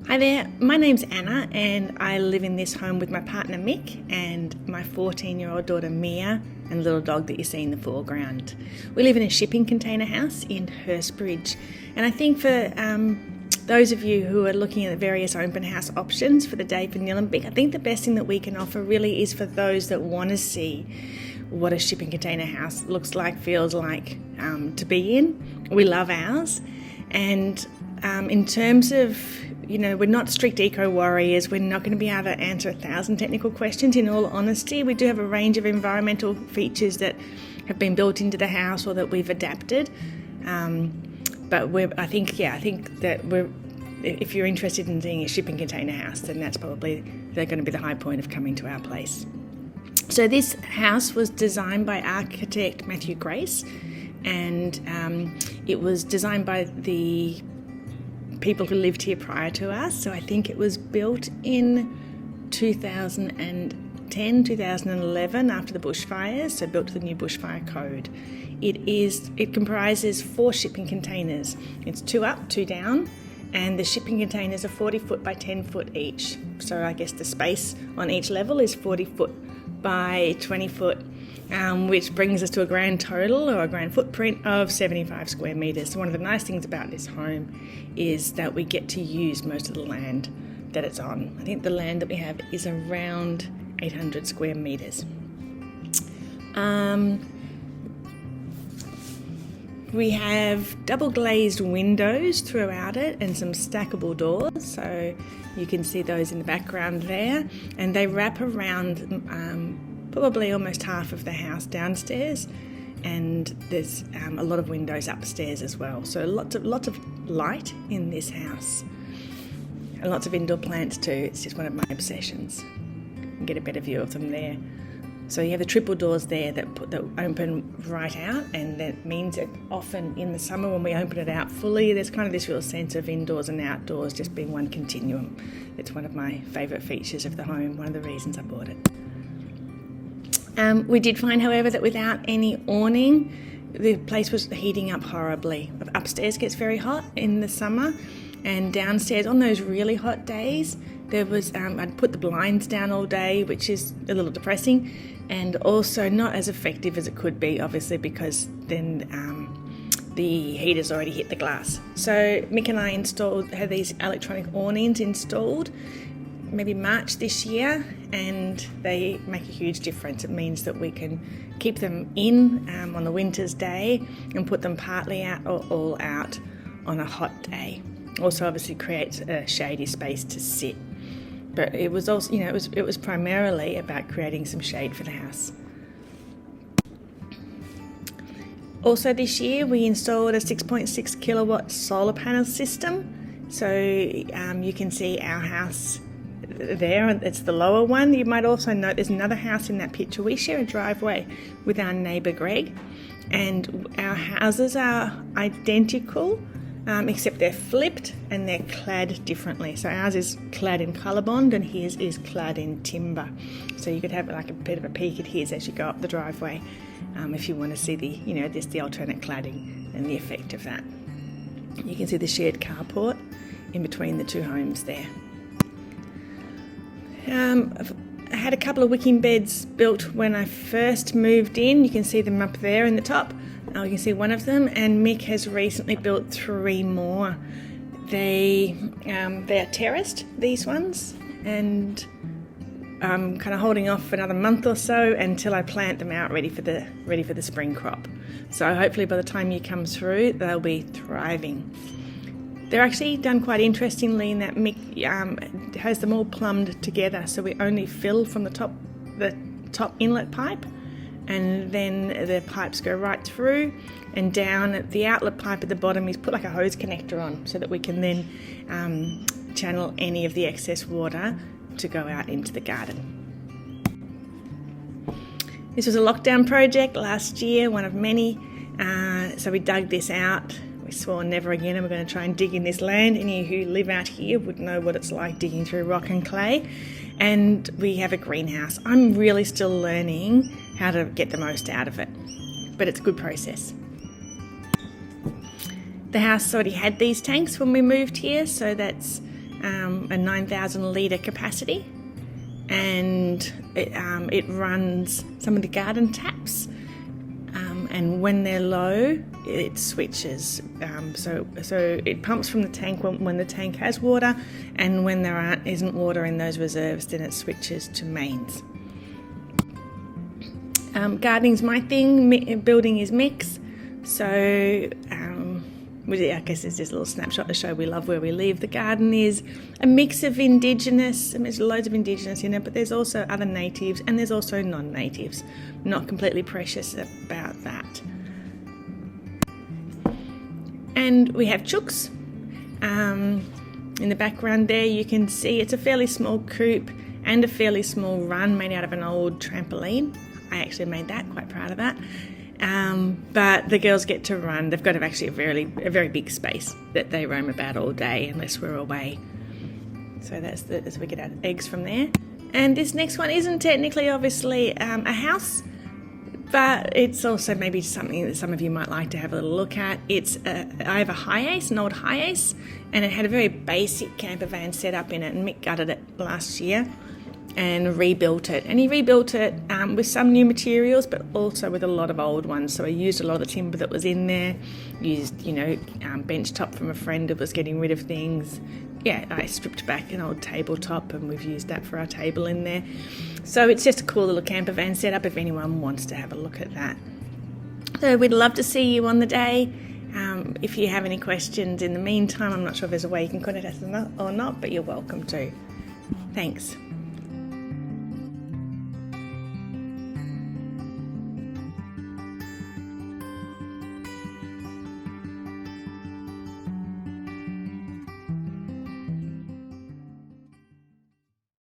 Hi there, my name's Anna and I live in this home with my partner Mick and my 14-year-old daughter Mia and the little dog that you see in the foreground. We live in a shipping container house in Hurstbridge, and I think for those of you who are looking at the various open house options for the day for Lynnbrae, I think the best thing that we can offer really is for those that want to see what a shipping container house looks like, feels like to be in. We love ours, and in terms of, we're not strict eco warriors. We're not going to be able to answer 1,000 technical questions. In all honesty, we do have a range of environmental features that have been built into the house or that we've adapted. But I think that if you're interested in seeing a shipping container house, then they're going to be the high point of coming to our place. So this house was designed by architect Matthew Grace, and it was designed by the people who lived here prior to us. So I think it was built in 2010, 2011 after the bushfires, so built to the new bushfire code. It comprises 4 shipping containers. It's 2 up, 2 down, and the shipping containers are 40 foot by 10 foot each. So I guess the space on each level is 40 foot by 20 foot, which brings us to a grand total or a grand footprint of 75 square metres. So one of the nice things about this home is that we get to use most of the land that it's on. I think the land that we have is around 800 square metres. We have double glazed windows throughout it and some stackable doors, so you can see those in the background there, and they wrap around probably almost half of the house downstairs, and there's a lot of windows upstairs as well, so lots of light in this house and lots of indoor plants too. It's just one of my obsessions. You can get a better view of them there. So you have the triple doors there that open right out, and that means that often in the summer when we open it out fully, there's kind of this real sense of indoors and outdoors just being one continuum. It's one of my favourite features of the home, one of the reasons I bought it. We did find, however, that without any awning, the place was heating up horribly. Upstairs gets very hot in the summer, and downstairs on those really hot days, there was I'd put the blinds down all day, which is a little depressing, and also not as effective as it could be, obviously, because then the heater's already hit the glass. So Mick and I had these electronic awnings installed maybe March this year, and they make a huge difference. It means that we can keep them in on the winter's day and put them partly out or all out on a hot day. Also obviously creates a shady space to sit. But it was also, it was primarily about creating some shade for the house. Also this year we installed a 6.6 kilowatt solar panel system. So you can see our house there, it's the lower one. You might also note there's another house in that picture. We share a driveway with our neighbour Greg, and our houses are identical, except they're flipped and they're clad differently. So ours is clad in Colorbond and his is clad in timber. So you could have like a bit of a peek at his as you go up the driveway, if you want to see the alternate cladding and the effect of that. You can see the shared carport in between the two homes there. I had a couple of wicking beds built when I first moved in. You can see them up there in the top. You can see one of them, and Mick has recently built 3 more. They're terraced, these ones, and I'm kind of holding off for another month or so until I plant them out ready for the spring crop. So hopefully by the time you come through, they'll be thriving. They're actually done quite interestingly in that Mick has them all plumbed together, so we only fill from the top inlet pipe, and then the pipes go right through and down at the outlet pipe at the bottom. He's put like a hose connector on so that we can then channel any of the excess water to go out into the garden. This was a lockdown project last year, one of many, so we dug this out. We swore never again, and we're going to try and dig in this land. Any who live out here would know what it's like digging through rock and clay. And we have a greenhouse. I'm really still learning how to get the most out of it, but it's a good process. The house already had these tanks when we moved here, so that's a 9,000 litre capacity, and it runs some of the garden taps, and when they're low it switches, so it pumps from the tank when the tank has water, and when there isn't water in those reserves then it switches to mains. Gardening's my thing, building is Mick's, so I guess it's just a little snapshot to show we love where we live. The garden is a mix of Indigenous, there's loads of Indigenous in it, but there's also other natives and there's also non-natives. Not completely precious about that. And we have chooks. In the background there you can see it's a fairly small coop and a fairly small run made out of an old trampoline. I actually made that, quite proud of that. But the girls get to run. They've got actually a very big space that they roam about all day unless we're away. So that's as we get our eggs from there. And this next one isn't technically obviously a house, but it's also maybe something that some of you might like to have a little look at. I have a high-ace, an old high-ace, and it had a very basic camper van set up in it, and Mick gutted it last year and rebuilt it. And he rebuilt it with some new materials, but also with a lot of old ones. So I used a lot of the timber that was in there, used, bench top from a friend that was getting rid of things. Yeah, I stripped back an old tabletop and we've used that for our table in there. So it's just a cool little camper van setup if anyone wants to have a look at that. So we'd love to see you on the day. If you have any questions in the meantime, I'm not sure if there's a way you can contact us or not, but you're welcome to. Thanks.